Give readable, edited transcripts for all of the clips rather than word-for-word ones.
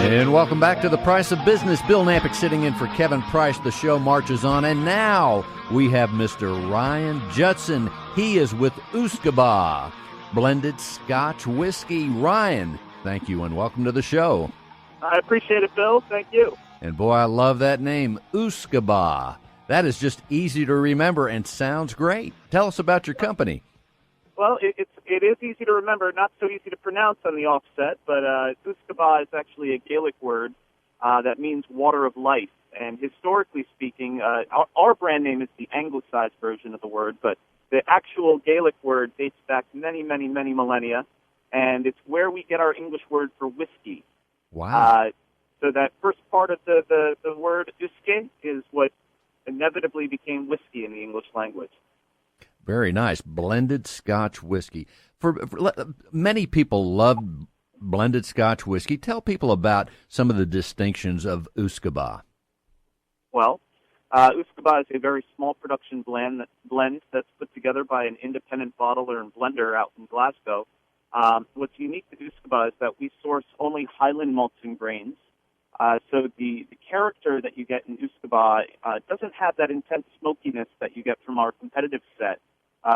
And welcome back to The Price of Business. Bill Knapik sitting in for Kevin Price. The show marches on. And now we have Mr. Ryan Judson. He is with Usquaebach Blended Scotch Whisky. Ryan, thank you and welcome to the show. I appreciate it, Bill. Thank you. And boy, I love that name, Usquaebach. That is just easy to remember and sounds great. Tell us about your company. Well, it is easy to remember, not so easy to pronounce on the offset, but Usquaebach is actually a Gaelic word that means water of life. And historically speaking, our brand name is the anglicized version of the word, but the actual Gaelic word dates back many, many, many millennia, and it's where we get our English word for whiskey. Wow. So that first part of the word Usque is what inevitably became whiskey in the English language. Very nice. Blended Scotch Whisky. For many people love blended Scotch Whisky. Tell people about some of the distinctions of Usquaebach. Well, Usquaebach is a very small production blend that's put together by an independent bottler and blender out in Glasgow. What's unique to Usquaebach is that we source only Highland malting grains. So the character that you get in Usquaebach doesn't have that intense smokiness that you get from our competitive set,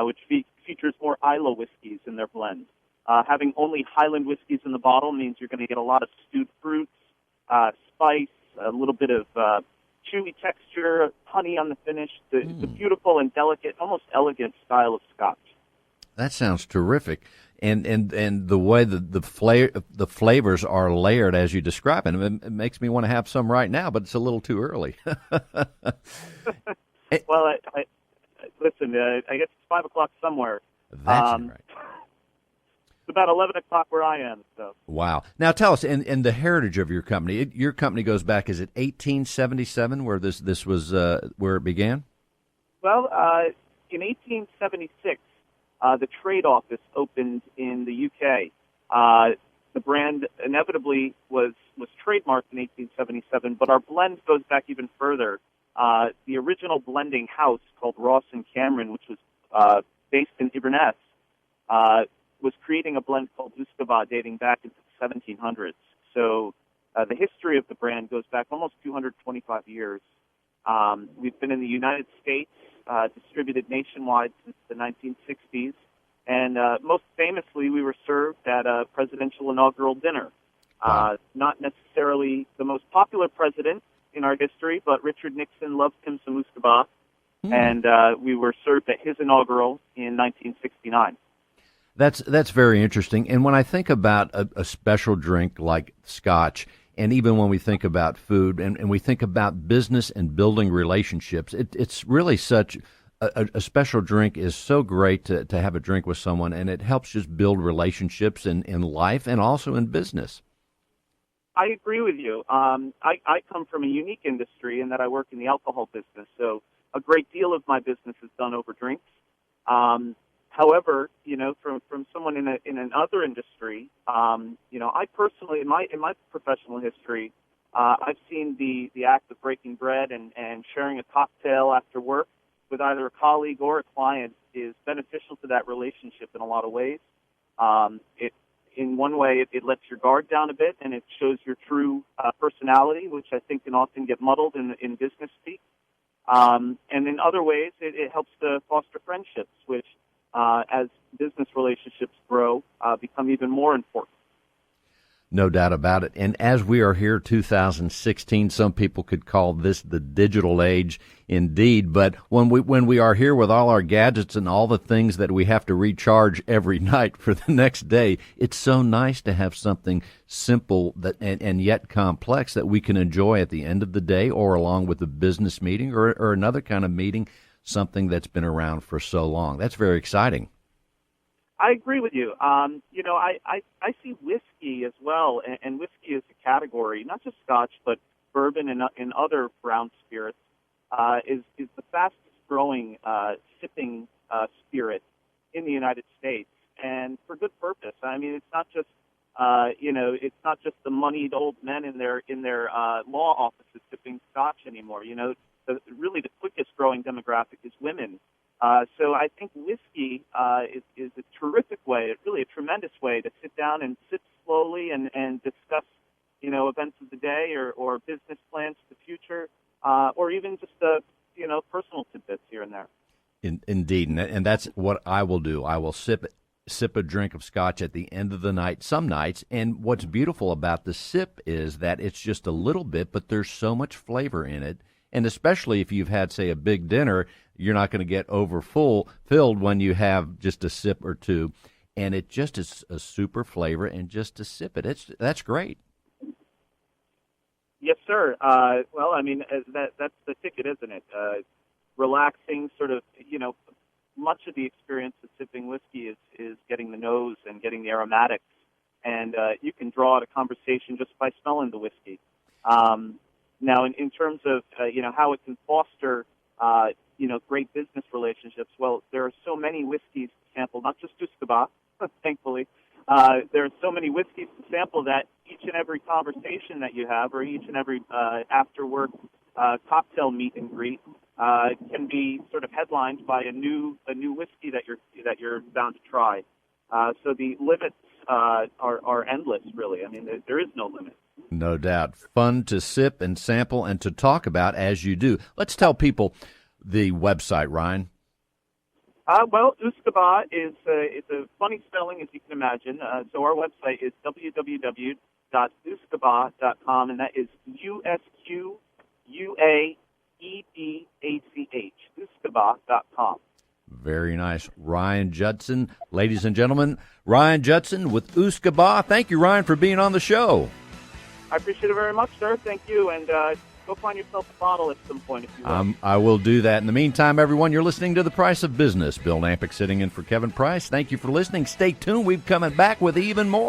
which features more Islay whiskeys in their blend. Having only Highland whiskeys in the bottle means you're going to get a lot of stewed fruits, spice, a little bit of chewy texture, honey on the finish, the beautiful and delicate, almost elegant style of Scotch. That sounds terrific. And the way the flavors are layered as you describe it, it makes me want to have some right now, but it's a little too early. Well, listen, I guess it's 5 o'clock somewhere. That's right. It's about 11 o'clock where I am. So. Wow. Now tell us, and the heritage of your company. Your company goes back, is it 1877 where this was where it began? Well, in 1876, the trade office opened in the UK. The brand inevitably was trademarked in 1877, but our blend goes back even further. The original blending house called Ross and Cameron, which was based in Inverness, was creating a blend called Usquaebach dating back into the 1700s. So the history of the brand goes back almost 225 years. We've been in the United States, distributed nationwide since the 1960s, and most famously, we were served at a presidential inaugural dinner. Wow. Not necessarily the most popular president in our history, but Richard Nixon loved him some Usquaebach, and we were served at his inaugural in 1969. That's very interesting. And when I think about a special drink like Scotch, and even when we think about food and we think about business and building relationships, it's really such a special drink is so great to have a drink with someone, and it helps just build relationships in life and also in business. I agree with you. I come from a unique industry in that I work in the alcohol business, so a great deal of my business is done over drinks. However, from someone in another industry, I personally, in my professional history, I've seen the act of breaking bread and sharing a cocktail after work with either a colleague or a client is beneficial to that relationship in a lot of ways. In one way, it lets your guard down a bit, and it shows your true personality, which I think can often get muddled in business speak. And in other ways, it helps to foster friendships, which as business relationships grow, become even more important. No doubt about it. And as we are here, 2016, some people could call this the digital age indeed. But when we are here with all our gadgets and all the things that we have to recharge every night for the next day, it's so nice to have something simple that and yet complex that we can enjoy at the end of the day or along with a business meeting or another kind of meeting, something that's been around for so long. That's very exciting. I agree with you. I see whiskey as well, and whiskey is a category, not just Scotch, but bourbon and other brown spirits, is the fastest growing sipping spirit in the United States, and for good purpose. I mean, it's not just it's not just the moneyed old men in their law offices sipping Scotch anymore. Really the quickest growing demographic is women. So I think whiskey is a terrific way, really a tremendous way to sit down and sip slowly and discuss, events of the day or business plans for the future, or even just personal tidbits here and there. Indeed, and that's what I will do. I will sip a drink of scotch at the end of the night some nights, and what's beautiful about the sip is that it's just a little bit, but there's so much flavor in it, and especially if you've had, say, a big dinner, you're not going to get filled when you have just a sip or two, and it just is a super flavor, and just to sip it, that's great. Yes, sir. Well, I mean, that's the ticket, isn't it? Relaxing, sort of, much of the experience of sipping whiskey is getting the nose and getting the aromatics, and you can draw out a conversation just by smelling the whiskey. Now, in terms of, how it can foster, great business relationships, well, there are so many whiskeys to sample, not just Usquaebach, thankfully. There are so many whiskeys to sample that each and every conversation that you have, or each and every after-work cocktail meet and greet, can be sort of headlined by a new whiskey that you're bound to try. So the limits are endless, really. I mean, there is no limit. No doubt. Fun to sip and sample and to talk about as you do. Let's tell people the website, Ryan. Well, Usquaebach is it's a funny spelling, as you can imagine. So our website is www.usquaebach.com, and that is USQUAEBACH, Usquaebach.com. Very nice. Ryan Judson. Ladies and gentlemen, Ryan Judson with Usquaebach. Thank you, Ryan, for being on the show. I appreciate it very much, sir. Thank you, and go find yourself a bottle at some point if you will. I will do that. In the meantime, everyone, you're listening to The Price of Business. Bill Knapik sitting in for Kevin Price. Thank you for listening. Stay tuned. We're coming back with even more.